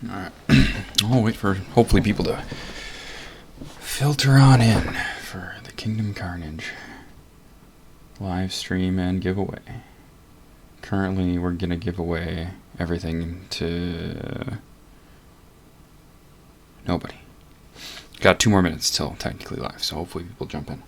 Alright. I'll wait for hopefully people to filter on in for the Kingdom Karnage live stream and giveaway. Currently, we're going to give away everything to nobody. Got 2 more minutes till technically live, so hopefully people jump in.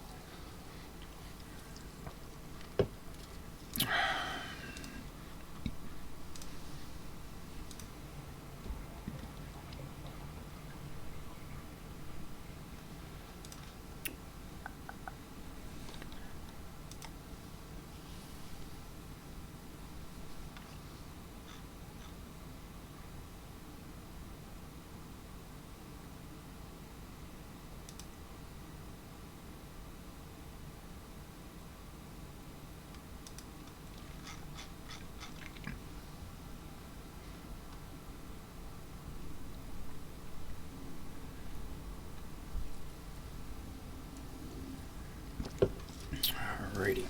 Alrighty.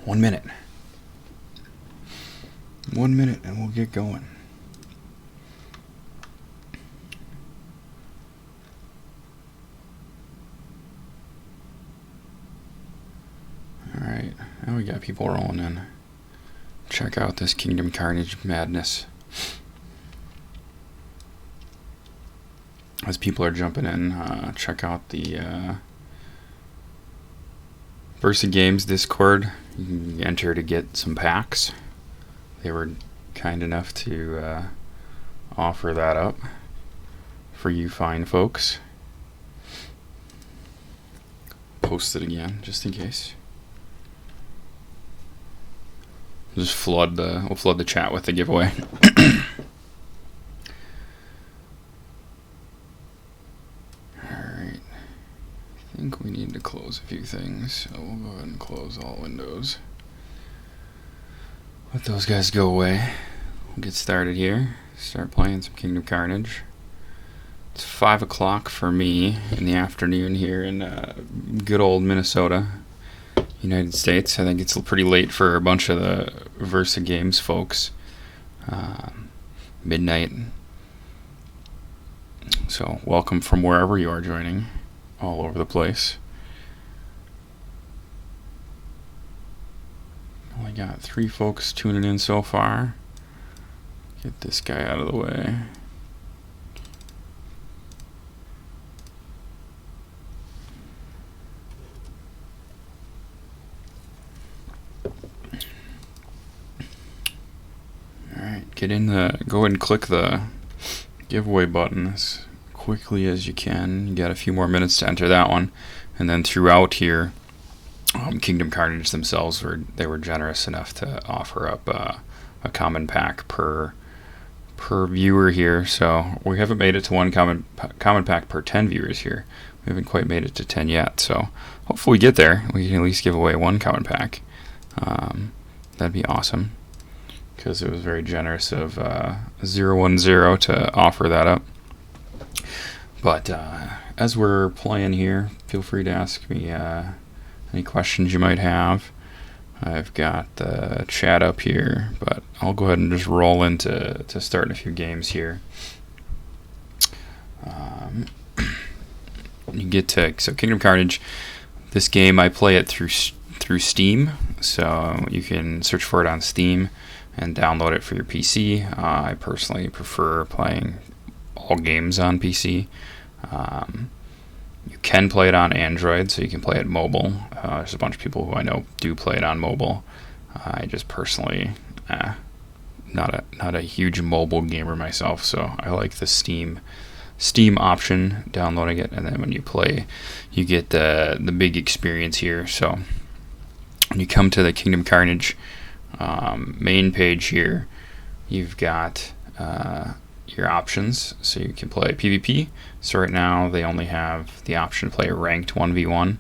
1 minute. 1 minute and we'll get going. Alright, now we got people rolling in. Check out this Kingdom Karnage madness. As people are jumping in, check out the Versa Games Discord. You can enter to get some packs. They were kind enough to offer that up for you fine folks. Post it again, just in case. We'll flood the chat with the giveaway. Alright. I think we need to close a few things, so we'll go ahead and close all windows. Let those guys go away. We'll get started here. Start playing some Kingdom Karnage. It's 5 o'clock for me in the afternoon here in good old Minnesota, United States. I think it's pretty late for a bunch of the Versa Games folks. Midnight. So welcome from wherever you are joining, all over the place. Only got 3 folks tuning in so far. Get this guy out of the way. Alright, go ahead and click the giveaway button as quickly as you can. You got a few more minutes to enter that one. And then throughout here, Kingdom Karnage themselves were generous enough to offer up a common pack per viewer here. So we haven't made it to one common pack per 10 viewers here. We haven't quite made it to 10 yet. So hopefully we get there. We can at least give away one common pack. That'd be awesome, because it was very generous of 010 to offer that up. But as we're playing here, feel free to ask me any questions you might have. I've got the chat up here, but I'll go ahead and just roll into starting a few games here. You get to Kingdom Karnage. This game, I play it through Steam, so you can search for it on Steam and download it for your PC. I personally prefer playing all games on PC. You can play it on Android, so you can play it mobile. There's a bunch of people who I know do play it on mobile. I just personally, not a huge mobile gamer myself, so I like the Steam option, downloading it, and then when you play, you get the big experience here. So when you come to the Kingdom Karnage main page here, you've got your options, so you can play PvP. So right now they only have the option to play a ranked 1v1,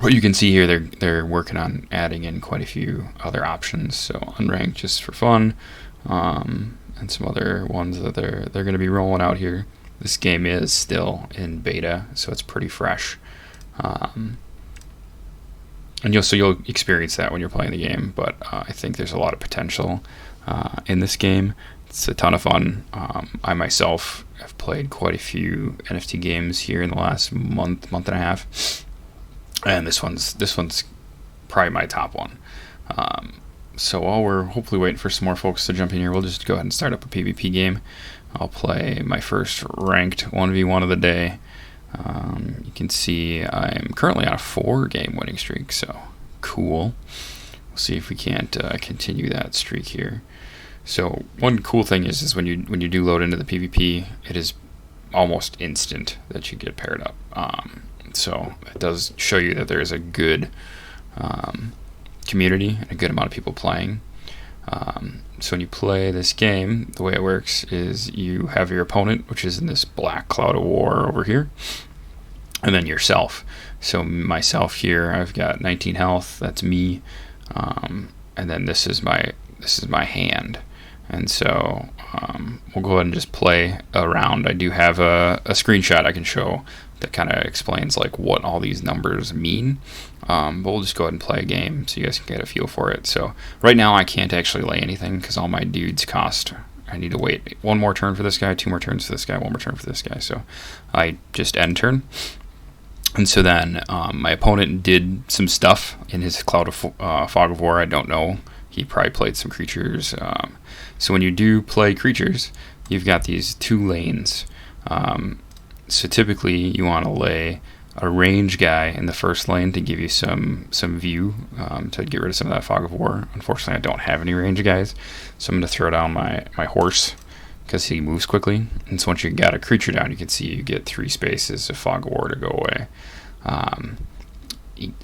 but you can see here they're working on adding in quite a few other options, so unranked just for fun, and some other ones that they're going to be rolling out here. This game is still in beta, so it's pretty fresh, and you'll experience that when you're playing the game. But I think there's a lot of potential in this game. It's a ton of fun. I myself have played quite a few NFT games here in the last month and a half, and this one's probably my top one. So while we're hopefully waiting for some more folks to jump in here, we'll just go ahead and start up a PvP game. I'll play my first ranked 1v1 of the day. You can see I'm currently on a 4-game winning streak, so cool. We'll see if we can't continue that streak here. So one cool thing is when you do load into the PvP, it is almost instant that you get paired up. So it does show you that there is a good community and a good amount of people playing. So when you play this game, the way it works is you have your opponent, which is in this black cloud of war over here, and then yourself. So myself here, I've got 19 health. That's me, and then this is my hand. And so we'll go ahead and just play around. I do have a screenshot I can show that kind of explains like what all these numbers mean. But we'll just go ahead and play a game so you guys can get a feel for it. So right now I can't actually lay anything because all my dudes cost. I need to wait 1 more turn for this guy, 2 more turns for this guy, 1 more turn for this guy. So I just end turn. And so then my opponent did some stuff in his Cloud of Fog of War. I don't know. He probably played some creatures. So when you do play creatures, you've got these 2 lanes. So typically you want to lay a range guy in the first lane to give you some view, to get rid of some of that Fog of War. Unfortunately, I don't have any range guys, so I'm going to throw down my horse because he moves quickly. And so once you got a creature down, you can see you get 3 spaces of Fog of War to go away.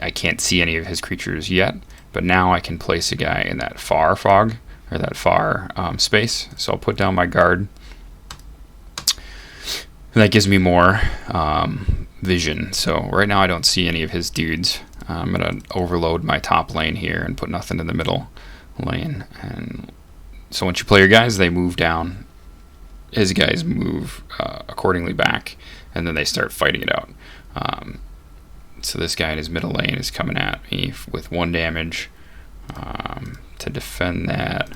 I can't see any of his creatures yet, but now I can place a guy in that far fog, or that far space. So I'll put down my guard. And that gives me more vision. So right now I don't see any of his dudes. I'm going to overload my top lane here and put nothing in the middle lane. And so once you play your guys, they move down. His guys move accordingly back, and then they start fighting it out. So this guy in his middle lane is coming at me with 1 damage. To defend that,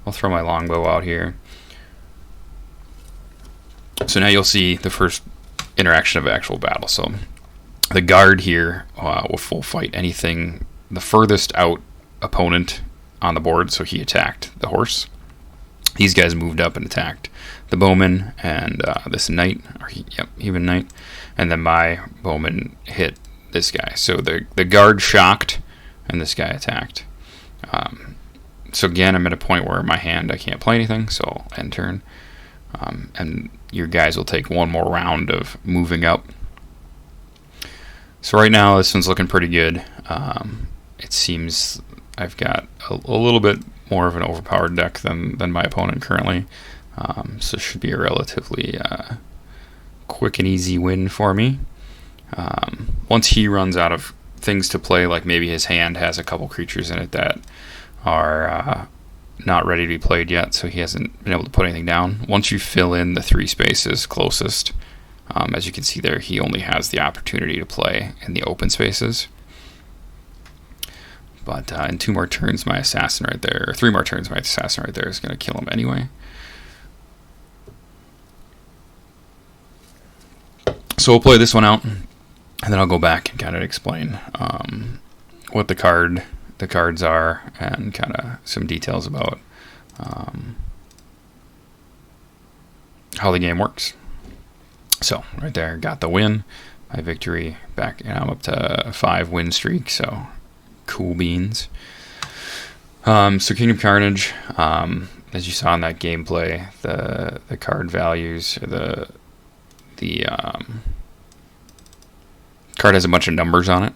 I'll throw my longbow out here. So now you'll see the first interaction of actual battle. So the guard here will full fight anything the furthest out opponent on the board. So he attacked the horse. These guys moved up and attacked the bowman and this knight, even knight, and then my bowman hit this guy. So the guard shocked, and this guy attacked. So again, I'm at a point where my hand I can't play anything, so I'll end turn. And your guys will take 1 more round of moving up. So right now this one's looking pretty good. It seems I've got a little bit more of an overpowered deck than my opponent currently. So it should be a relatively quick and easy win for me. Once he runs out of things to play, like maybe his hand has a couple creatures in it that are not ready to be played yet, so he hasn't been able to put anything down. Once you fill in the 3 spaces closest, as you can see there, he only has the opportunity to play in the open spaces. But in 2 more turns, my assassin right there, or 3 more turns, my assassin right there is going to kill him anyway. So we'll play this one out, and then I'll go back and kind of explain what the cards are, and kind of some details about how the game works. So right there, got the win, my victory back, and I'm up to a 5 win streak. So cool beans. So Kingdom Karnage, as you saw in that gameplay, the card values, the card has a bunch of numbers on it,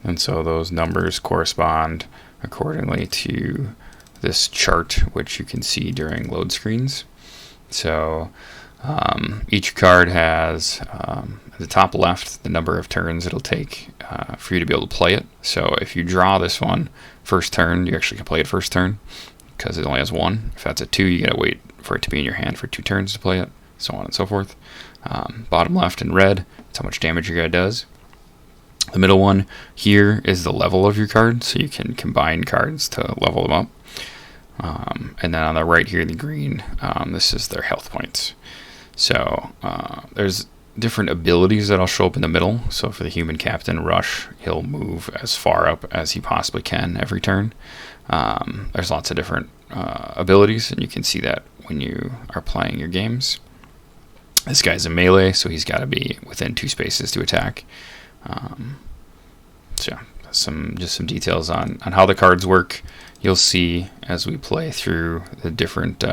and so those numbers correspond accordingly to this chart, which you can see during load screens. So each card has, at the top left, the number of turns it'll take for you to be able to play it. So if you draw this one first turn, you actually can play it first turn, because it only has 1. If that's a 2, you gotta wait for it to be in your hand for 2 turns to play it, so on and so forth. Bottom left in red, that's how much damage your guy does. The middle one here is the level of your card, so you can combine cards to level them up. And then on the right here, the green, this is their health points. So there's different abilities that'll show up in the middle. So for the human captain, Rush, he'll move as far up as he possibly can every turn. There's lots of different abilities, and you can see that when you are playing your games. This guy's a melee, so he's got to be within 2 spaces to attack. So just some details on how the cards work. You'll see as we play through the different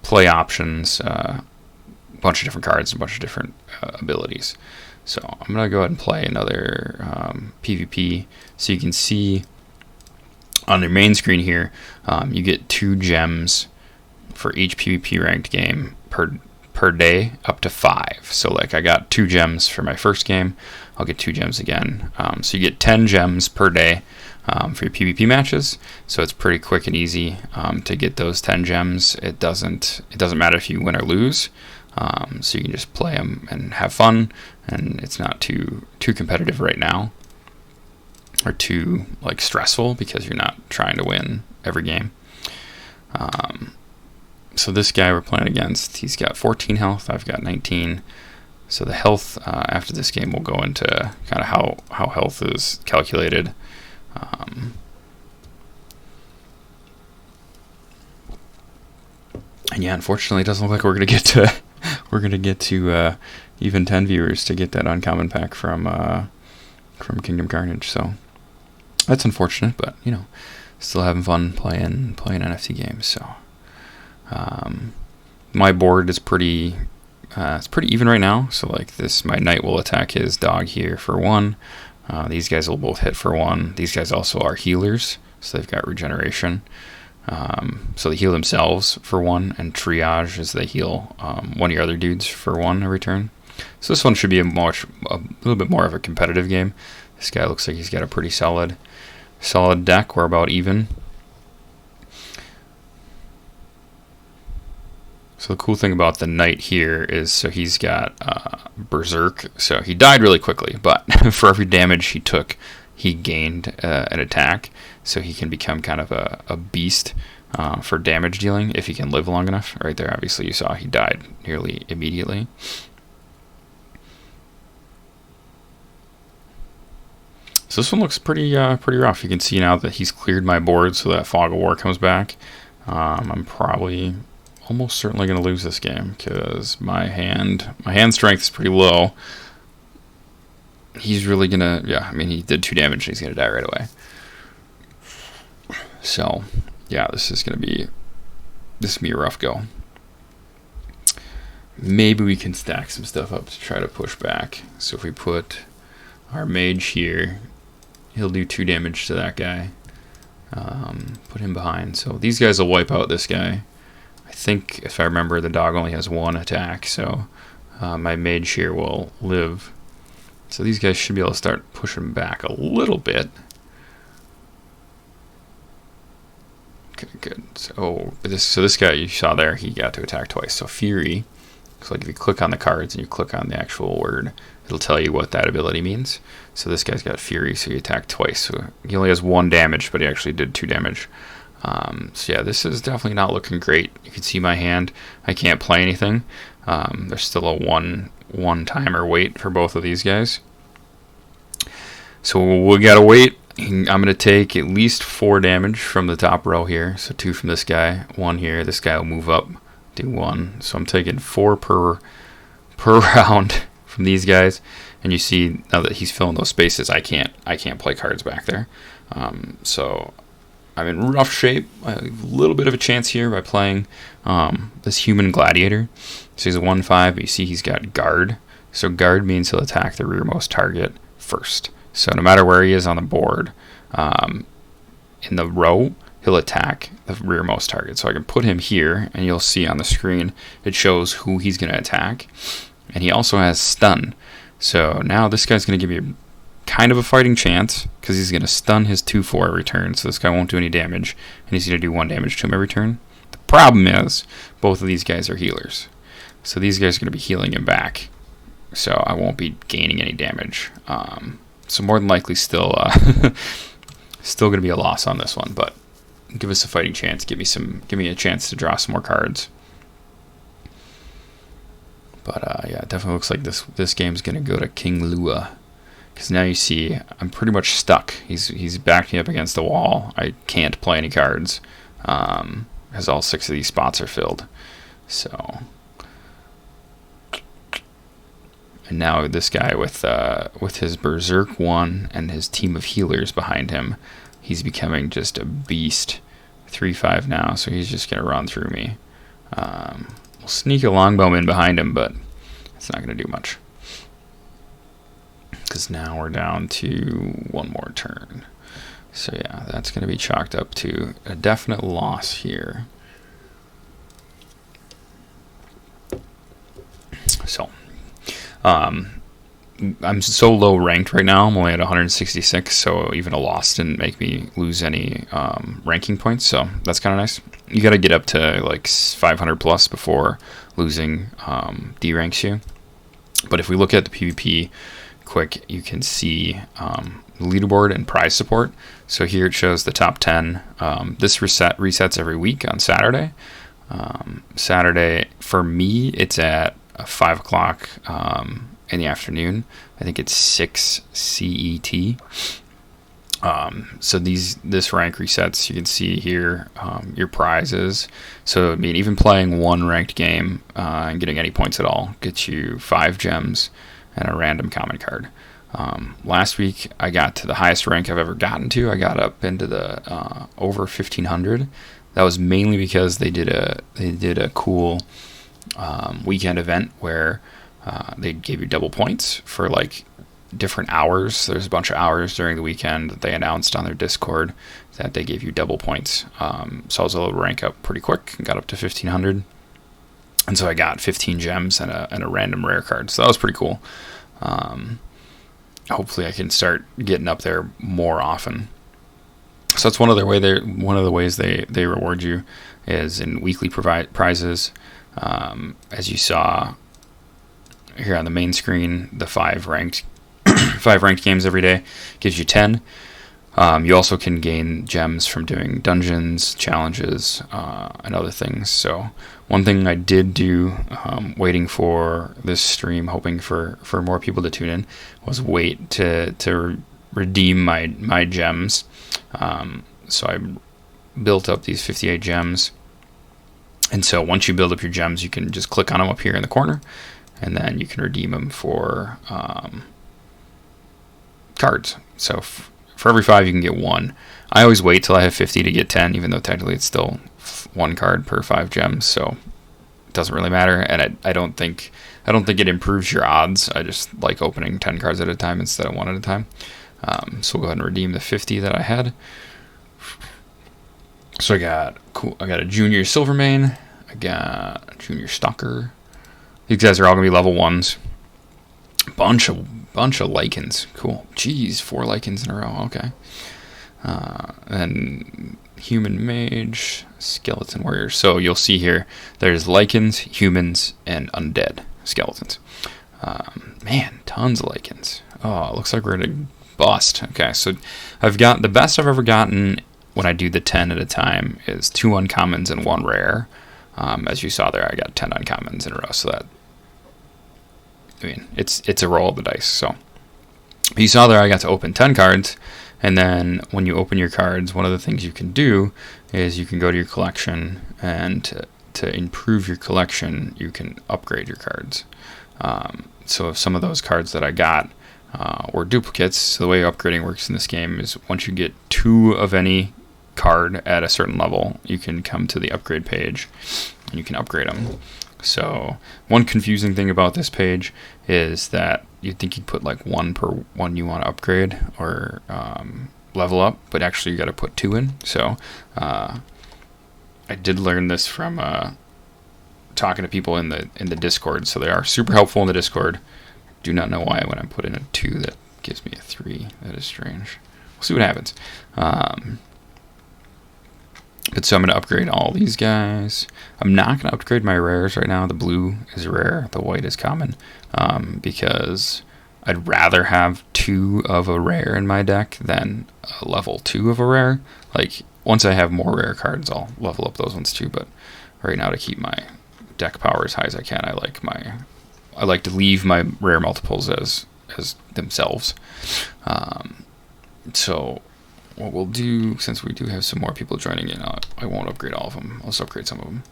play options, a bunch of different cards, a bunch of different abilities. So I'm going to go ahead and play another PvP. So you can see on the main screen here, you get 2 gems for each PvP ranked game per day, up to 5. So like I got 2 gems for my first game, I'll get 2 gems again. So you get 10 gems per day for your PvP matches. So it's pretty quick and easy to get those 10 gems. It doesn't matter if you win or lose. So you can just play them and have fun, and it's not too competitive right now, or too like stressful, because you're not trying to win every game. So this guy we're playing against, he's got 14 health, I've got 19. So the health after this game will go into kind of how health is calculated. And yeah, unfortunately, it doesn't look like we're gonna get to even 10 viewers to get that uncommon pack from Kingdom Karnage. So that's unfortunate, but you know, still having fun playing NFT games. So my board is pretty even right now. So like this, my knight will attack his dog here for 1. These guys will both hit for 1. These guys also are healers, so they've got regeneration. So they heal themselves for 1, and triage as they heal one of your other dudes for 1 every turn. So this one should be a little bit more of a competitive game. This guy looks like he's got a pretty solid deck. We're about even. So the cool thing about the knight here is, so he's got berserk. So he died really quickly, but for every damage he took, he gained an attack. So he can become kind of a beast for damage dealing if he can live long enough. Right there, obviously you saw he died nearly immediately. So this one looks pretty rough. You can see now that he's cleared my board, so that Fog of War comes back. I'm probably almost certainly going to lose this game, because my hand strength is pretty low. He's really gonna, I mean, he did 2 damage and he's gonna die right away. So yeah, this is gonna be a rough go. Maybe we can stack some stuff up to try to push back. So if we put our mage here, he'll do 2 damage to that guy. Put him behind. So these guys will wipe out this guy. I think, if I remember, the dog only has 1 attack, so my mage here will live. So these guys should be able to start pushing back a little bit. Okay, good. So this guy you saw there, he got to attack twice. So Fury, looks like if you click on the cards and you click on the actual word, it'll tell you what that ability means. So this guy's got Fury, so he attacked twice. So he only has 1 damage, but he actually did 2 damage. So yeah, this is definitely not looking great. You can see my hand. I can't play anything. There's still a one timer wait for both of these guys. So we gotta wait. I'm gonna take at least 4 damage from the top row here. So 2 from this guy, 1 here. This guy will move up, do 1. So I'm taking 4 per round from these guys. And you see now that he's filling those spaces, I can't play cards back there. So I'm in rough shape. I have a little bit of a chance here by playing this human gladiator. So he's a 1/5, but you see he's got guard. So guard means he'll attack the rearmost target first. So no matter where he is on the board, in the row, he'll attack the rearmost target. So I can put him here, and you'll see on the screen it shows who he's going to attack. And he also has stun. So now this guy's going to give you kind of a fighting chance, because he's going to stun his 2/4 every turn, so this guy won't do any damage, and he's going to do 1 damage to him every turn. The problem is, both of these guys are healers, so these guys are going to be healing him back, so I won't be gaining any damage. So more than likely still Still going to be a loss on this one, but give us a fighting chance. Give me a chance to draw some more cards. But yeah, it definitely looks like this game's going to go to King Lua. Because now you see I'm pretty much stuck. He's backed me up against the wall. I can't play any cards. Because all 6 of these spots are filled. So... And now this guy with his Berserk 1 and his team of healers behind him, he's becoming just a beast. 3/5 now, so he's just going to run through me. We'll sneak a longbowman behind him, but it's not going to do much. Because now we're down to 1 more turn. So yeah, that's going to be chalked up to a definite loss here. So... I'm so low ranked right now. I'm only at 166, so even a loss didn't make me lose any ranking points, so that's kind of nice. You got to get up to like 500 plus before losing D-ranks you. But if we look at the PvP quick, you can see leaderboard and prize support. So here it shows the top 10. This resets every week on Saturday. Saturday, for me, it's at 5 o'clock in the afternoon. I think it's 6 CET. So this rank resets. You can see here your prizes. So I mean, even playing 1 ranked game and getting any points at all gets you 5 gems and a random common card. Last week I got to the highest rank I've ever gotten to. I got up into the over 1500. That was mainly because they did a cool weekend event where they gave you double points for like different hours. There's a bunch of hours during the weekend that they announced on their Discord that they gave you double points. So I was able to rank up pretty quick and got up to 1500. And so I got 15 gems and a random rare card. So that was pretty cool. Hopefully I can start getting up there more often. So that's one of the ways they reward you is in weekly prizes. As you saw here on the main screen, the 5 ranked games every day gives you 10. You also can gain gems from doing dungeons, challenges, and other things. So one thing I did do, waiting for this stream, hoping for more people to tune in, was wait to redeem my gems. So I built up these 58 gems. And so once you build up your gems, you can just click on them up here in the corner, and then you can redeem them for cards. So for every 5, you can get 1. I always wait till I have 50 to get 10, even though technically it's still 1 card per 5 gems. So it doesn't really matter, and I don't think it improves your odds. I just like opening 10 cards at a time instead of 1 at a time. So we'll go ahead and redeem the 50 that I had. So I got a junior Silvermane, I got a junior Stalker. These guys are all gonna be level 1s. Bunch of Lycans. Cool. Jeez, 4 Lycans in a row. Okay. And human mage, skeleton warrior. So you'll see here there's Lycans, humans, and undead skeletons. Man, tons of Lycans. Oh, it looks like we're gonna bust. Okay, so I've got the best I've ever gotten when I do the 10 at a time is 2 uncommons and 1 rare. As you saw there, I got 10 uncommons in a row, so that, I mean, it's a roll of the dice. So you saw there I got to open 10 cards, and then when you open your cards, one of the things you can do is you can go to your collection, and to improve your collection, you can upgrade your cards. So some of those cards that I got were duplicates. So the way upgrading works in this game is once you get 2 of any card at a certain level, you can come to the upgrade page and you can upgrade them. So one confusing thing about this page is that you'd think you'd put like 1 per one you want to upgrade or level up, but actually you got to put 2 in. So I did learn this from talking to people in the Discord, so they are super helpful in the Discord. Do not know why when I put in a 2 that gives me a 3. That is strange. We'll see what happens. But so I'm going to upgrade all these guys. I'm not going to upgrade my rares right now. The blue is rare. The white is common. Because I'd rather have 2 of a rare in my deck than a level 2 of a rare. Like, once I have more rare cards, I'll level up those ones too. But right now, to keep my deck power as high as I can, I like to leave my rare multiples as themselves. So what we'll do, since we do have some more people joining in, I won't upgrade all of them. I'll just upgrade some of them.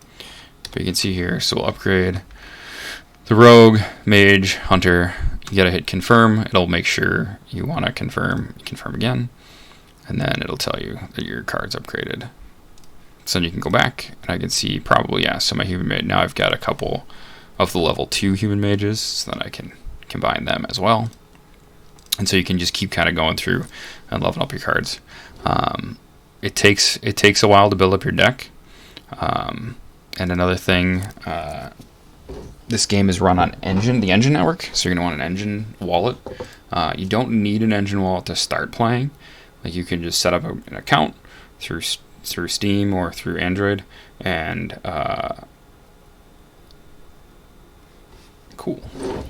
But you can see here, so we'll upgrade the rogue, mage, hunter. You gotta hit confirm. It'll make sure you want to confirm again, and then it'll tell you that your card's upgraded. So then you can go back, and I can see probably, yeah, so my human mage, now I've got a couple of the level 2 human mages, so then I can combine them as well. And so you can just keep kind of going through and leveling up your cards. It takes a while to build up your deck. And another thing, this game is run on the Engine network, so you're going to want an Engine wallet. You don't need an Engine wallet to start playing. Like, you can just set up an account through Steam or through Android, and cool.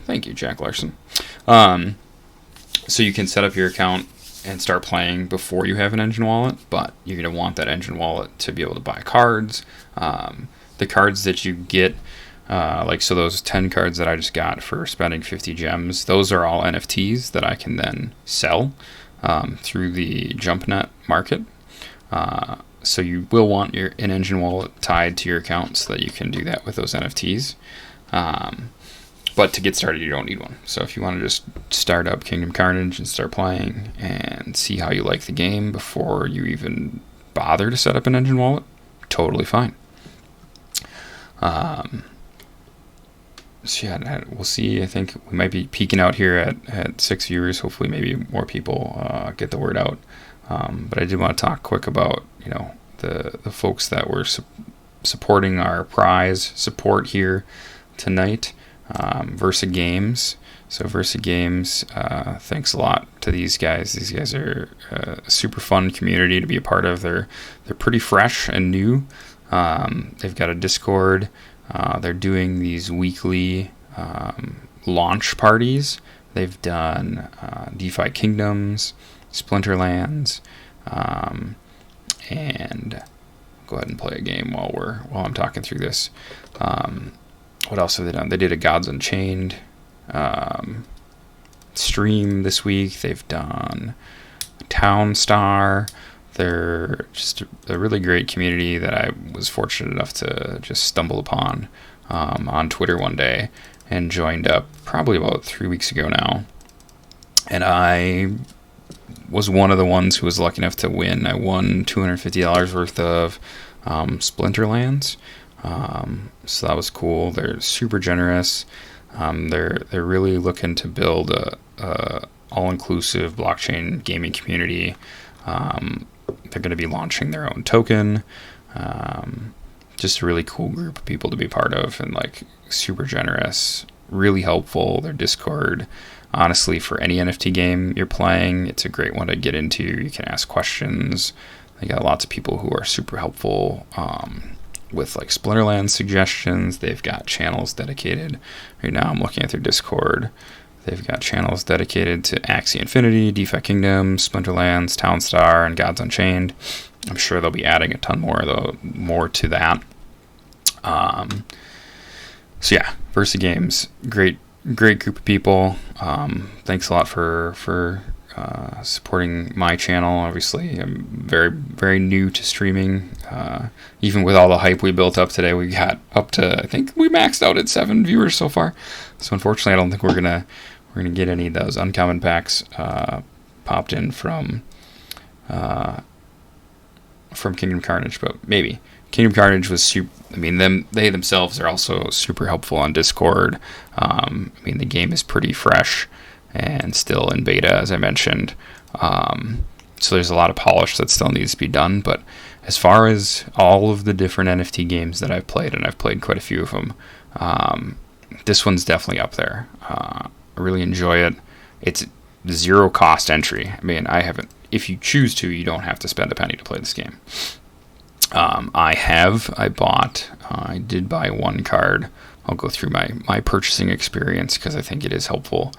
Thank you, Jack Larson. So you can set up your account and start playing before you have an Engine wallet, but you're going to want that Engine wallet to be able to buy cards. The cards that you get, like, so those 10 cards that I just got for spending 50 gems, those are all NFTs that I can then sell through the JumpNet market. So you will want an Engine wallet tied to your account so that you can do that with those NFTs. But to get started, you don't need one. So if you want to just start up Kingdom Karnage and start playing and see how you like the game before you even bother to set up an Engine wallet, totally fine. So yeah, we'll see. I think we might be peaking out here at 6 viewers. Hopefully, maybe more people get the word out. But I did want to talk quick about, you know, the folks that were supporting our prize support here tonight. Versa Games. So Versa Games, thanks a lot to these guys. These guys are a super fun community to be a part of. They're pretty fresh and new. They've got a Discord. They're doing these weekly launch parties. They've done DeFi Kingdoms, Splinterlands, and go ahead and play a game while I'm talking through this. What else have they done? They did a Gods Unchained stream this week. They've done Town Star. They're just a really great community that I was fortunate enough to just stumble upon on Twitter one day and joined up probably about 3 weeks ago now. And I was one of the ones who was lucky enough to win. I won $250 worth of Splinterlands. So that was cool. They're super generous. They're really looking to build a all-inclusive blockchain gaming community. They're going to be launching their own token. Just a really cool group of people to be part of, and like super generous, really helpful. Their Discord, honestly, for any NFT game you're playing, it's a great one to get into. You can ask questions. They got lots of people who are super helpful. With like Splinterland suggestions. They've got channels dedicated. Right now I'm looking at their Discord. They've got channels dedicated to Axie Infinity, DeFi Kingdom, Splinterlands, Townstar, and Gods Unchained. I'm sure they'll be adding a ton more to that. So yeah, Versa Games, great group of people. Thanks a lot for supporting my channel. Obviously, I'm very, very new to streaming. Even with all the hype we built up today, we got up to, I think we maxed out at 7 viewers so far. So unfortunately, I don't think we're gonna get any of those uncommon packs popped in from Kingdom Karnage, but maybe. Kingdom Karnage was super. I mean, they themselves are also super helpful on Discord. I mean, the game is pretty fresh and still in beta, as I mentioned. So there's a lot of polish that still needs to be done. But as far as all of the different NFT games that I've played, and I've played quite a few of them, this one's definitely up there. I really enjoy it. It's zero cost entry. I mean, if you choose to, you don't have to spend a penny to play this game. I did buy one card. I'll go through my purchasing experience because I think it is helpful.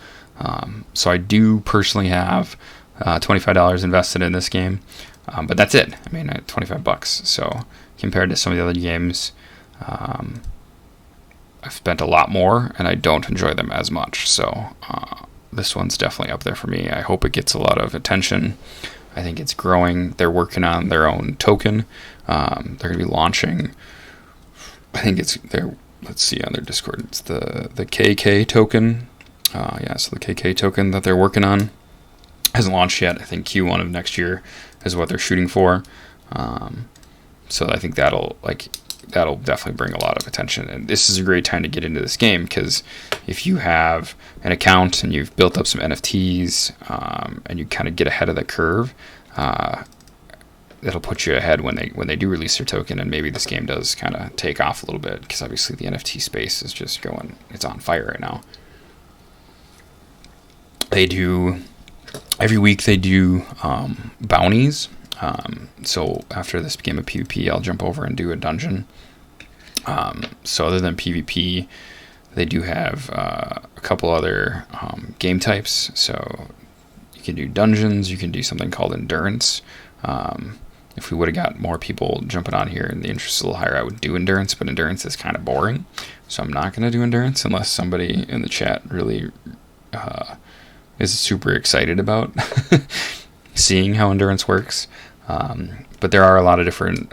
So I do personally have $25 invested in this game, but that's it. I mean, $25. So compared to some of the other games, I've spent a lot more, and I don't enjoy them as much. So this one's definitely up there for me. I hope it gets a lot of attention. I think it's growing. They're working on their own token. They're going to be launching. I think it's their. Let's see on their Discord. It's the KK token. So the KK token that they're working on hasn't launched yet. I think Q1 of next year is what they're shooting for. So I think that'll definitely bring a lot of attention. And this is a great time to get into this game because if you have an account and you've built up some NFTs and you kind of get ahead of the curve, that'll put you ahead when they do release their token, and maybe this game does kind of take off a little bit because obviously the NFT space is just going, it's on fire right now. They do, every week they do bounties. So after this game of PvP, I'll jump over and do a dungeon. So other than PvP, they do have a couple other game types. So you can do dungeons, you can do something called endurance. If we would have got more people jumping on here and the interest is a little higher, I would do endurance, but endurance is kind of boring. So I'm not going to do endurance unless somebody in the chat really is super excited about seeing how endurance works. But there are a lot of different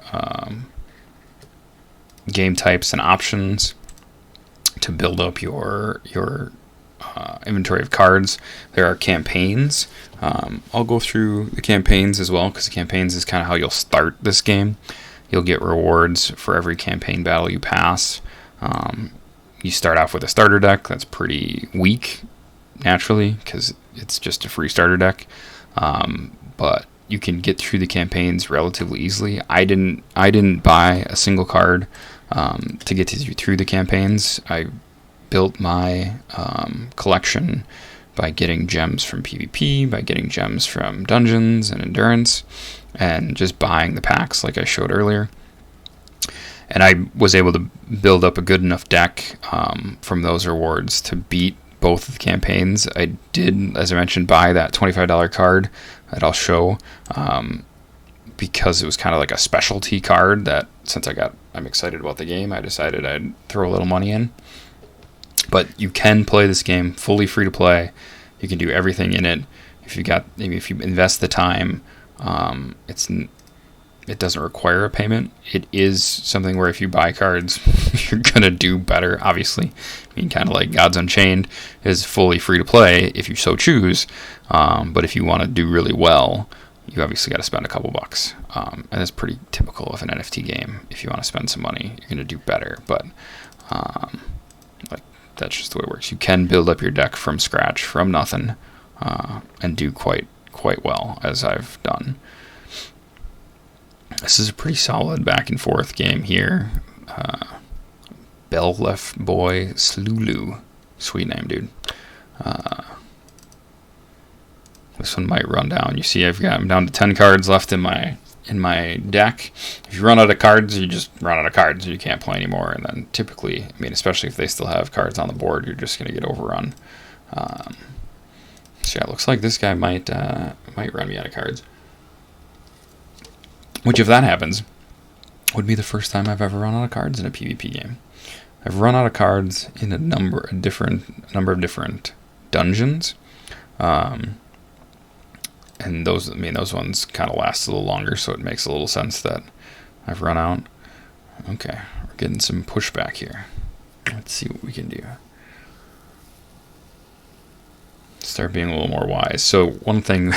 game types and options to build up your inventory of cards. There are campaigns. I'll go through the campaigns as well because the campaigns is kind of how you'll start this game. You'll get rewards for every campaign battle you pass. You start off with a starter deck that's pretty weak naturally because it's just a free starter deck. But you can get through the campaigns relatively easily. I didn't buy a single card to get through the campaigns. I built my collection by getting gems from PvP, by getting gems from dungeons and endurance, and just buying the packs like I showed earlier. And I was able to build up a good enough deck from those rewards to beat both of the campaigns. I did, as I mentioned, buy that $25 card that I'll show because it was kind of like a specialty card that since I'm excited about the game, I decided I'd throw a little money in. But you can play this game fully free to play. You can do everything in it. If you invest the time, it doesn't require a payment. It is something where if you buy cards, you're gonna do better. Obviously, I mean, kind of like Gods Unchained is fully free to play if you so choose. But if you want to do really well, you obviously got to spend a couple bucks, and that's pretty typical of an NFT game. If you want to spend some money, you're gonna do better. But that's just the way it works. You can build up your deck from scratch, from nothing, and do quite well, as I've done. This is a pretty solid back and forth game here. Bellef Boy Slulu. Sweet name, dude. This one might run down. You see I'm down to 10 cards left in my deck. If you run out of cards, you just run out of cards. You can't play anymore. And then typically, I mean, especially if they still have cards on the board, you're just going to get overrun. So yeah, it looks like this guy might run me out of cards. Which, if that happens, would be the first time I've ever run out of cards in a PvP game. I've run out of cards in a number of different dungeons. And those ones kind of last a little longer, so it makes a little sense that I've run out. Okay, we're getting some pushback here. Let's see what we can do. Start being a little more wise. So one thing,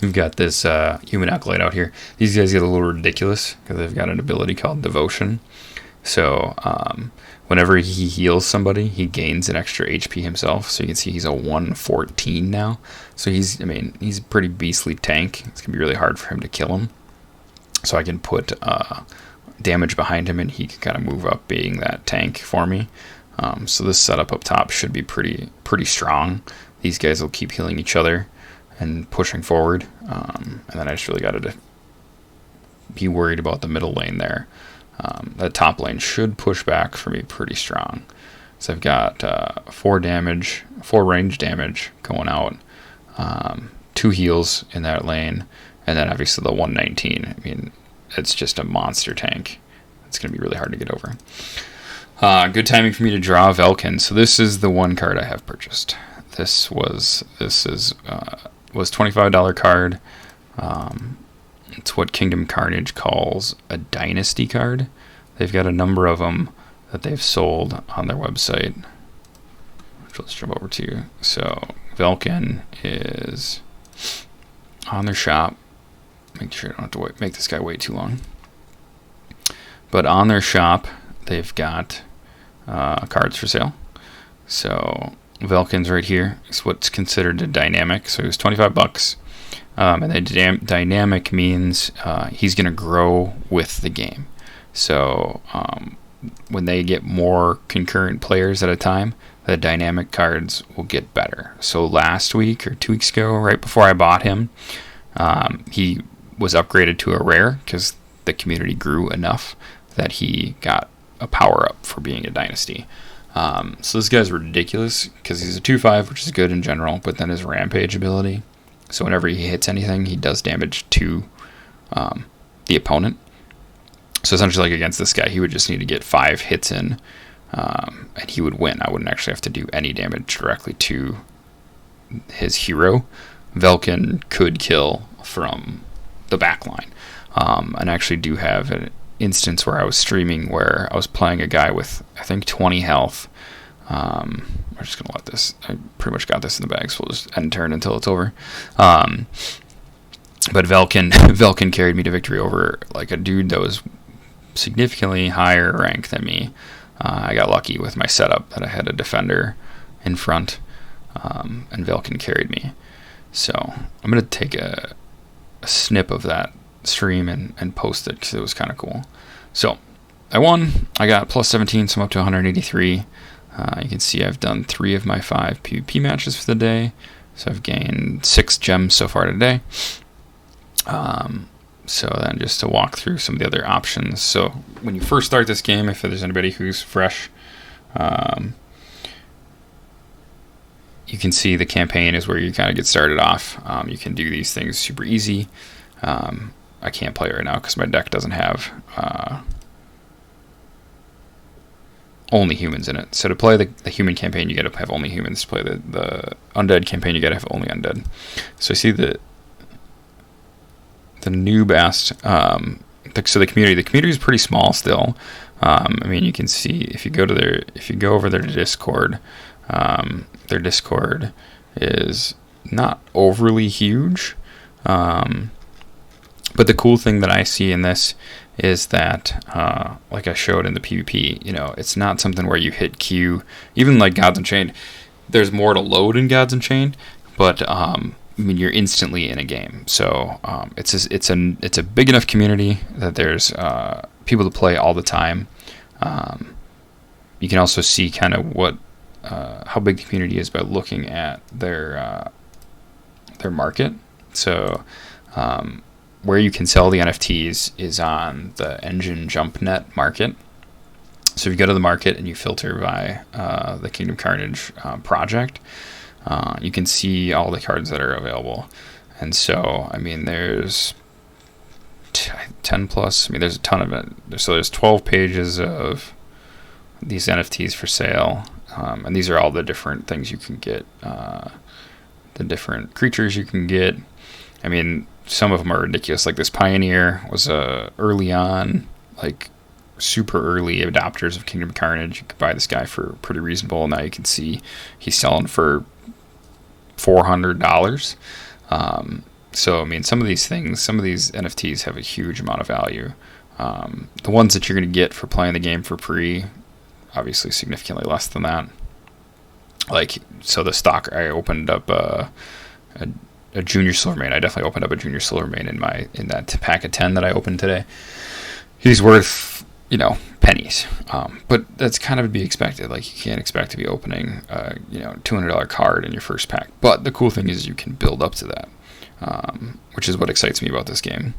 we've got this human acolyte out here. These guys get a little ridiculous because they've got an ability called devotion. So whenever he heals somebody, he gains an extra HP himself. So you can see he's a 114 now. So he's a pretty beastly tank. It's gonna be really hard for him to kill him. So I can put damage behind him, and he can kind of move up being that tank for me. So this setup up top should be pretty strong. These guys will keep healing each other and pushing forward. And then I just really got to be worried about the middle lane there. The top lane should push back for me pretty strong. So I've got 4 range damage going out, 2 heals in that lane, and then obviously the 119. I mean, it's just a monster tank. It's going to be really hard to get over. Good timing for me to draw Velkin. So this is the one card I have purchased. This was $25 card. It's what Kingdom Karnage calls a dynasty card. They've got a number of them that they've sold on their website, which let's jump over to. So Velkin is on their shop. Make sure I don't have to make this guy wait too long. But on their shop, they've got cards for sale. So Velkin's right here. It's what's considered a dynamic. So it was $25. And the dynamic means he's going to grow with the game. So when they get more concurrent players at a time, the dynamic cards will get better. So last week or 2 weeks ago, right before I bought him, he was upgraded to a rare because the community grew enough that he got a power up for being a dynasty. So this guy's ridiculous because he's a 2/5, which is good in general, but then his rampage ability. So whenever he hits anything, he does damage to the opponent. So essentially, like against this guy, he would just need to get 5 hits in, and he would win. I wouldn't actually have to do any damage directly to his hero. Velkin could kill from the back line. And I actually do have an instance where I was streaming where I was playing a guy with, I think, 20 health. I'm just going to let this, I pretty much got this in the bag, so we'll just end turn until it's over. But Velkin carried me to victory over like a dude that was significantly higher rank than me. I got lucky with my setup that I had a defender in front, and Velkin carried me. So I'm going to take a snip of that stream and post it because it was kind of cool. So I won. I got plus 17, so I'm up to 183. You can see I've done 3 of my 5 PvP matches for the day. So I've gained 6 gems so far today. So then just to walk through some of the other options. So when you first start this game, if there's anybody who's fresh, you can see the campaign is where you kind of get started off. You can do these things super easy. I can't play right now because my deck doesn't have only humans in it. So to play the human campaign, you got to have only humans. To play the undead campaign, you got to have only undead. So I see the Newb asked, so the community is pretty small still. I mean, you can see if you go over their Discord, their Discord is not overly huge. But the cool thing that I see in this is that, like I showed in the PvP, it's not something where you hit Q. Even like Gods Unchained, there's more to load in Gods Unchained, but I mean, you're instantly in a game. So it's a big enough community that there's people to play all the time. You can also see kind of how big the community is by looking at their market. So where you can sell the NFTs is on the Engine JumpNet market. So if you go to the market and you filter by the Kingdom Karnage project, you can see all the cards that are available. And so, I mean, there's 10 plus. I mean, there's a ton of it. So there's 12 pages of these NFTs for sale. And these are all the different things you can get, the different creatures you can get. I mean, some of them are ridiculous. Like this Pioneer was early on, like super early adopters of Kingdom Karnage. You could buy this guy for pretty reasonable. Now you can see he's selling for $400. So, I mean, some of these NFTs have a huge amount of value. The ones that you're going to get for playing the game for free, obviously significantly less than that. Like, so the stock, I opened up a Junior Silvermane. I definitely opened up a Junior Silvermane in that pack of 10 that I opened today. He's worth, pennies. But that's kind of to be expected. Like, you can't expect to be opening $200 card in your first pack. But the cool thing is you can build up to that, which is what excites me about this game.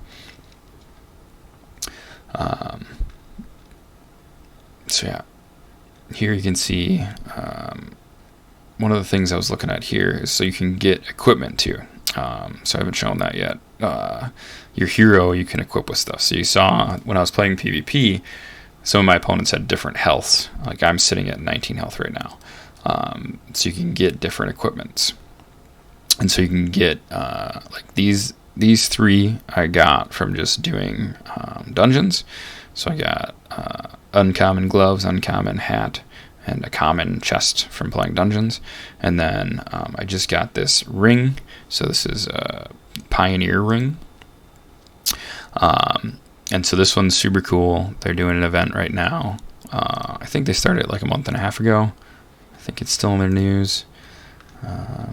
So yeah, here you can see one of the things I was looking at here is so you can get equipment too. So I haven't shown that yet. Your hero you can equip with stuff. So you saw when I was playing PvP, some of my opponents had different healths. Like I'm sitting at 19 health right now. So you can get different equipments. And so you can get like these 3 I got from just doing dungeons. So I got uncommon gloves, uncommon hat, and a common chest from playing dungeons. And then I just got this ring. So this is a Pioneer ring. And so this one's super cool. They're doing an event right now. I think they started like a month and a half ago. I think it's still in their news. Yeah,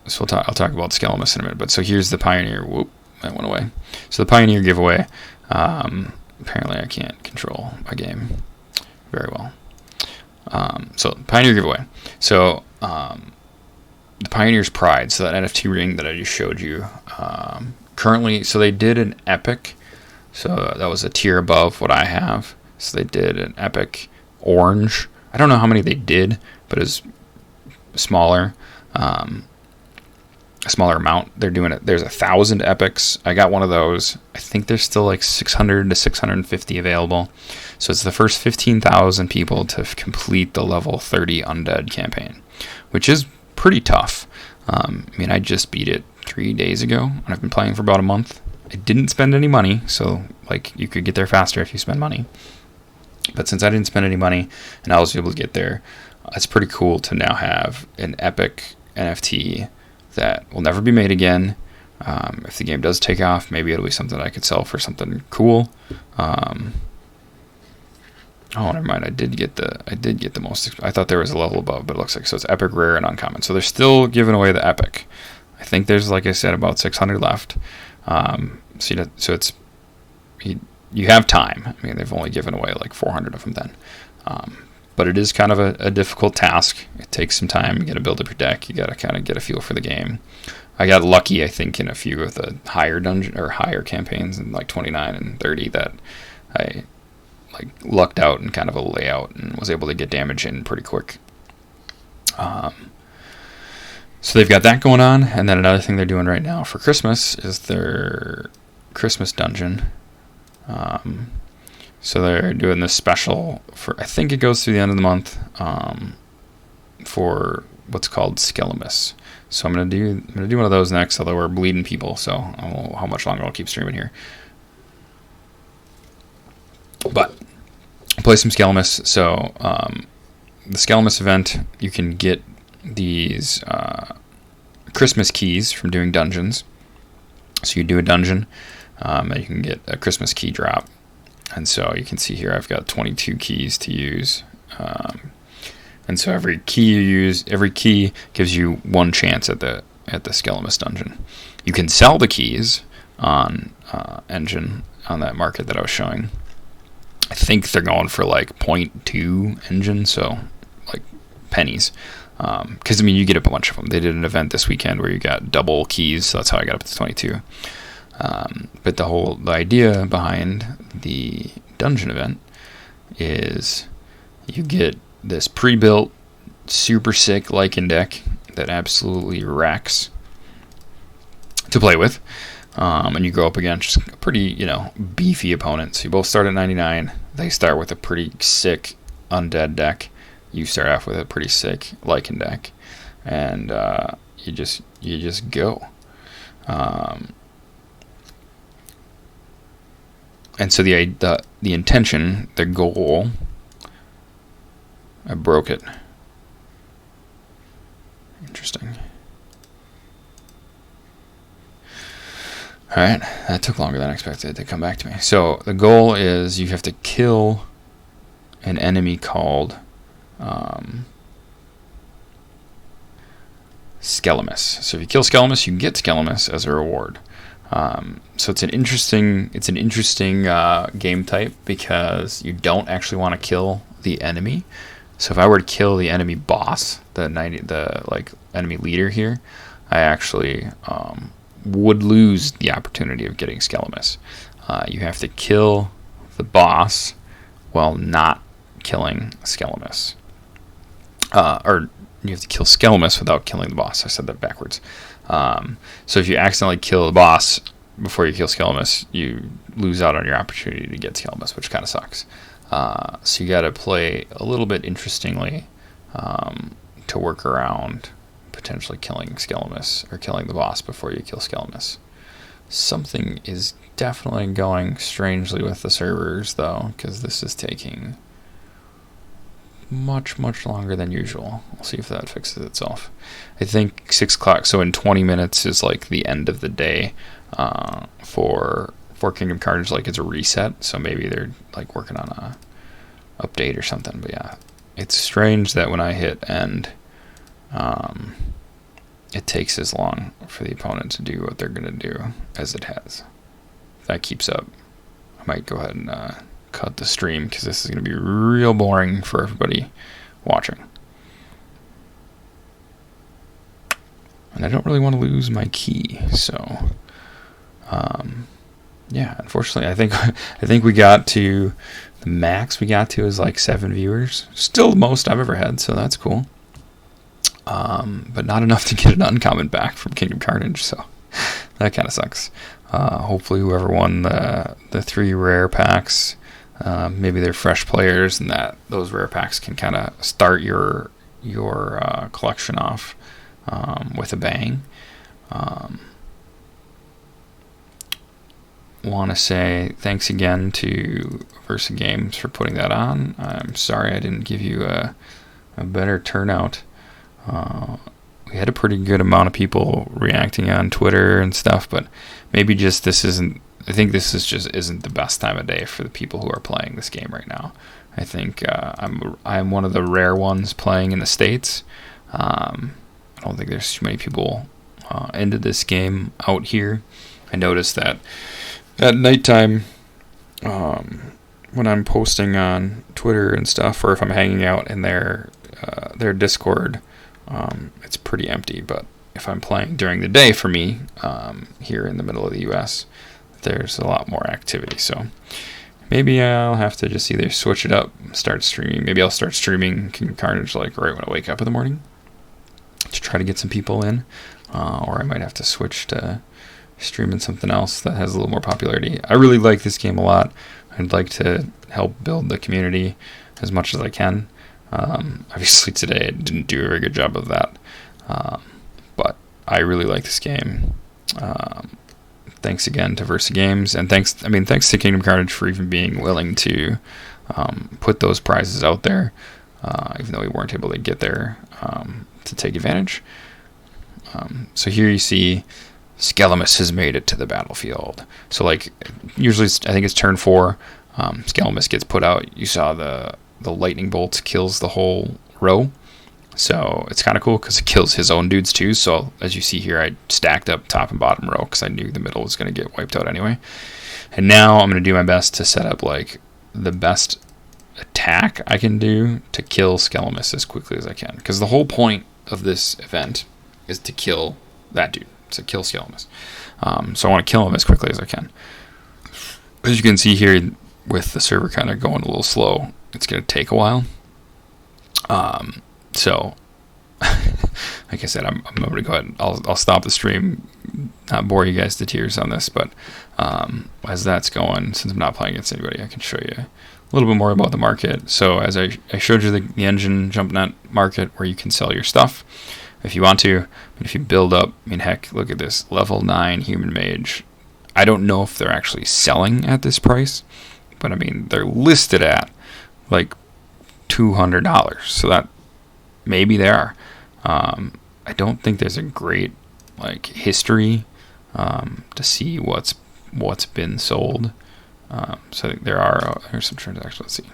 so I'll talk about Skelemus in a minute. But so here's the Pioneer. Whoop, that went away. So the Pioneer giveaway. Apparently I can't control my game very well. So Pioneer giveaway. So the Pioneer's Pride. So that NFT ring that I just showed you. Currently, so they did an epic. So that was a tier above what I have. So they did an epic orange. I don't know how many they did, but it's smaller. A smaller amount. They're doing it. There's 1,000 epics. I got one of those. I think there's still like 600 to 650 available. So it's the first 15,000 people to complete the level 30 undead campaign, which is pretty tough. I mean, I just beat it 3 days ago, and I've been playing for about a month. I didn't spend any money, so like you could get there faster if you spend money. But since I didn't spend any money and I was able to get there, it's pretty cool to now have an epic NFT that will never be made again. If the game does take off, maybe it'll be something I could sell for something cool. Oh, never mind. I did get the most. I thought there was a level above, but it looks like so. It's epic, rare, and uncommon. So they're still giving away the epic. I think there's, like I said, about 600 left. So it's you have time. I mean, they've only given away like 400 of them then. But it is kind of a difficult task. It takes some time. You got to build up your deck. You got to kind of get a feel for the game. I got lucky, I think, in a few of the higher dungeon or higher campaigns in like 29 and 30 that I like lucked out in kind of a layout and was able to get damage in pretty quick. So they've got that going on, and then another thing they're doing right now for Christmas is their Christmas dungeon. So they're doing this special for, I think it goes through the end of the month, for what's called Skelemus. So I'm gonna do one of those next, although we're bleeding people, so I don't know how much longer I'll keep streaming here. But play some Skelemus. So the Skelemus event, you can get these Christmas keys from doing dungeons. So you do a dungeon, and you can get a Christmas key drop. And so you can see here I've got 22 keys to use. And so every key you use, every key gives you one chance at the Skelemus dungeon. You can sell the keys on Engine, on that market that I was showing. I think they're going for like 0.2 Engine, so like pennies. Because I mean, you get up a bunch of them. They did an event this weekend where you got double keys, so that's how I got up to 22. But the idea behind the dungeon event is you get this pre-built, super sick Lycan deck that absolutely wrecks to play with. And you go up against a pretty, beefy opponent. So you both start at 99. They start with a pretty sick undead deck. You start off with a pretty sick Lycan deck. And you just go. And so the intention, the goal, I broke it. Interesting. Alright, that took longer than I expected to come back to me. So the goal is you have to kill an enemy called Skelemus. So if you kill Skelemus, you get Skelemus as a reward. So it's an interesting game type because you don't actually want to kill the enemy. So if I were to kill the enemy boss, the enemy leader here, I actually would lose the opportunity of getting Skelemus. you have to kill the boss while not killing Skelemus. Or you have to kill Skelemus without killing the boss. I said that backwards. So if you accidentally kill the boss before you kill Skelemus, you lose out on your opportunity to get Skelemus, which kind of sucks. So you got to play a little bit interestingly to work around potentially killing Skelemus or killing the boss before you kill Skelemus. Something is definitely going strangely with the servers, though, because this is taking much longer than usual. We'll see if that fixes itself. I think 6 o'clock, so in 20 minutes is like the end of the day for Kingdom Karnage. Like, it's a reset, so maybe they're like working on a update or something. But yeah, it's strange that when I hit end, it takes as long for the opponent to do what they're gonna do as it has. If that keeps up, I might go ahead and cut the stream, because this is going to be real boring for everybody watching. And I don't really want to lose my key, so yeah, unfortunately, I think we got to the max we got to is like 7 viewers. Still the most I've ever had, so that's cool. But not enough to get an uncommon back from Kingdom Karnage, so that kind of sucks. Hopefully whoever won the 3 rare packs, maybe they're fresh players, and that those rare packs can kind of start your collection off with a bang. Want to say thanks again to Versa Games for putting that on. I'm sorry I didn't give you a better turnout. We had a pretty good amount of people reacting on Twitter and stuff, but maybe just this isn't. I think this is just isn't the best time of day for the people who are playing this game right now. I think I'm one of the rare ones playing in the States. I don't think there's too many people into this game out here. I noticed that at nighttime, when I'm posting on Twitter and stuff, or if I'm hanging out in their Discord, it's pretty empty. But if I'm playing during the day, for me, here in the middle of the U.S., there's a lot more activity. So maybe I'll have to just either switch it up, start streaming. Maybe I'll start streaming Kingdom Karnage like right when I wake up in the morning to try to get some people in, or I might have to switch to streaming something else that has a little more popularity. I really like this game a lot. I'd like to help build the community as much as I can. Obviously today I didn't do a very good job of that, but I really like this game. Thanks again to Versa Games, and thanks to Kingdom Karnage for even being willing to put those prizes out there, even though we weren't able to get there to take advantage. So here you see Skelemus has made it to the battlefield. So like usually I think it's turn 4, Skelemus gets put out. You saw the lightning bolt kills the whole row. So it's kind of cool because it kills his own dudes too. So as you see here, I stacked up top and bottom row because I knew the middle was going to get wiped out anyway. And now I'm going to do my best to set up like the best attack I can do to kill Skelemus as quickly as I can. Because the whole point of this event is to kill that dude. To kill Skelemus. So I want to kill him as quickly as I can. As you can see here, with the server kind of going a little slow, it's going to take a while. So, like I said, I'm going to go ahead and I'll stop the stream, not bore you guys to tears on this, but as that's going, since I'm not playing against anybody, I can show you a little bit more about the market. So as I showed you the engine jump net market where you can sell your stuff if you want to. If you build up, heck, look at this, level 9 human mage. I don't know if they're actually selling at this price, but they're listed at like $200, so that maybe they are. I don't think there's a great like history to see what's been sold. So there are there's some transactions. Let's see.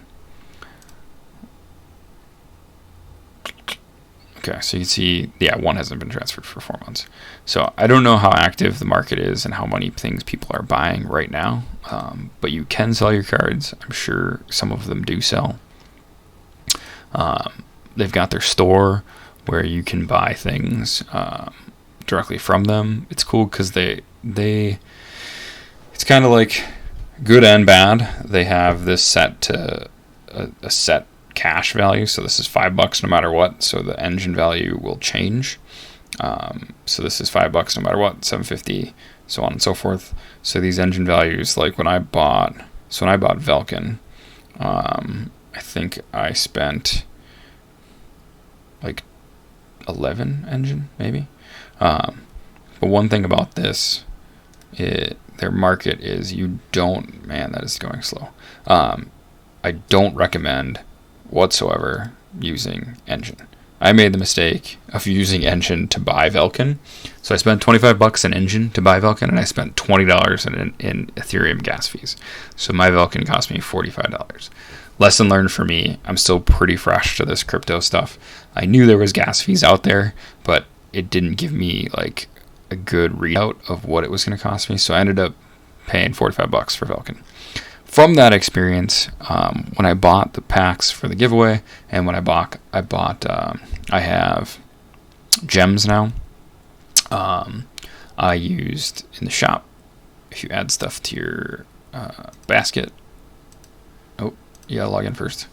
Okay, so you can see, yeah, one hasn't been transferred for 4 months. So I don't know how active the market is and how many things people are buying right now, but you can sell your cards. I'm sure some of them do sell. They've got their store where you can buy things directly from them. It's cool because they it's kind of like Good and bad. They have this set to a set cash value, so this is $5 no matter what. So the engine value will change. So this is $5 no matter what, $7.50, so on and so forth. So these engine values, like when I bought Velkin, I think I spent like 11 engine maybe. But one thing about this, their market is man, that is going slow. I don't recommend whatsoever using engine. I made the mistake of using engine to buy Velkin. So I spent $25 in engine to buy Velkin, and I spent $20 in Ethereum gas fees. So my Velkin cost me $45. Lesson learned for me. I'm still pretty fresh to this crypto stuff. I knew there was gas fees out there, but it didn't give me like a good readout of what it was going to cost me. So I ended up paying $45 for Velkin. From that experience, when I bought the packs for the giveaway, and when I have gems now. I used in the shop, if you add stuff to your basket. Oh, you gotta log in first.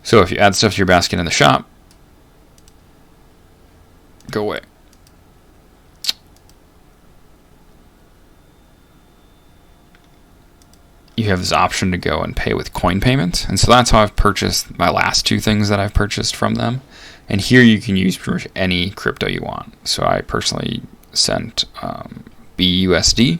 So if you add stuff to your basket in the shop, go away. You have this option to go and pay with coin payments. And so that's how I've purchased my last two things that I've purchased from them. And here you can use pretty much any crypto you want. So I personally sent BUSD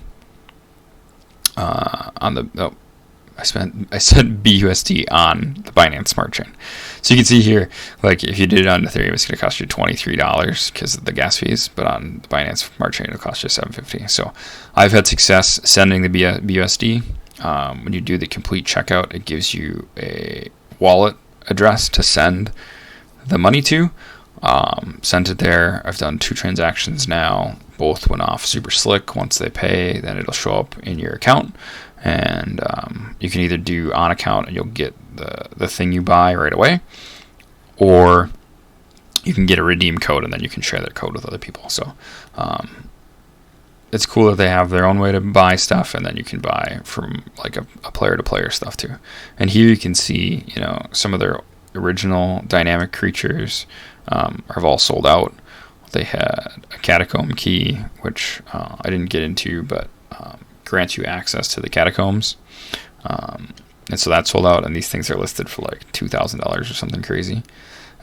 I sent BUSD on the Binance Smart Chain. So you can see here, like if you did it on Ethereum, it's going to cost you $23 because of the gas fees, but on the Binance Smart Chain, it'll cost you $7.50. So I've had success sending the BUSD. When you do the complete checkout, it gives you a wallet address to send the money to. Sent it there. I've done 2 transactions now. Both went off super slick. Once they pay, then it'll show up in your account. And you can either do on account and you'll get the thing you buy right away, or you can get a redeem code and then you can share that code with other people. So it's cool that they have their own way to buy stuff, and then you can buy from like a player to player stuff too. And here you can see, some of their original dynamic creatures have all sold out. They had a catacomb key, which I didn't get into, but grants you access to the catacombs. And so that sold out, and these things are listed for like $2,000 or something crazy.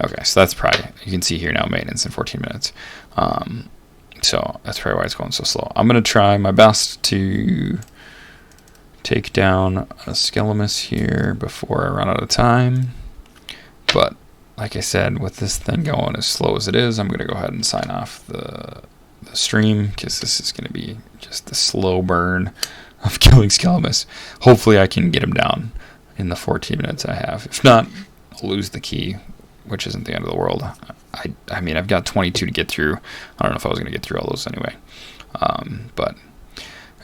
Okay, so that's probably, you can see here now, maintenance in 14 minutes. So that's probably why it's going so slow. I'm going to try my best to take down a Skelemus here before I run out of time. But like I said, with this thing going as slow as it is, I'm going to go ahead and sign off the stream, because this is going to be just the slow burn of killing Skelemus. Hopefully I can get him down in the 14 minutes I have. If not, I'll lose the key, which isn't the end of the world. I mean, I've got 22 to get through. I don't know if I was going to get through all those anyway. But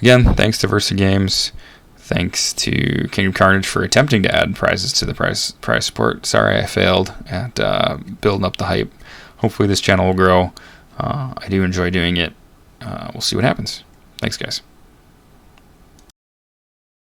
again, thanks to Versa Games. Thanks to Kingdom Karnage for attempting to add prizes to the prize support. Sorry I failed at building up the hype. Hopefully this channel will grow. I do enjoy doing it. We'll see what happens. Thanks, guys.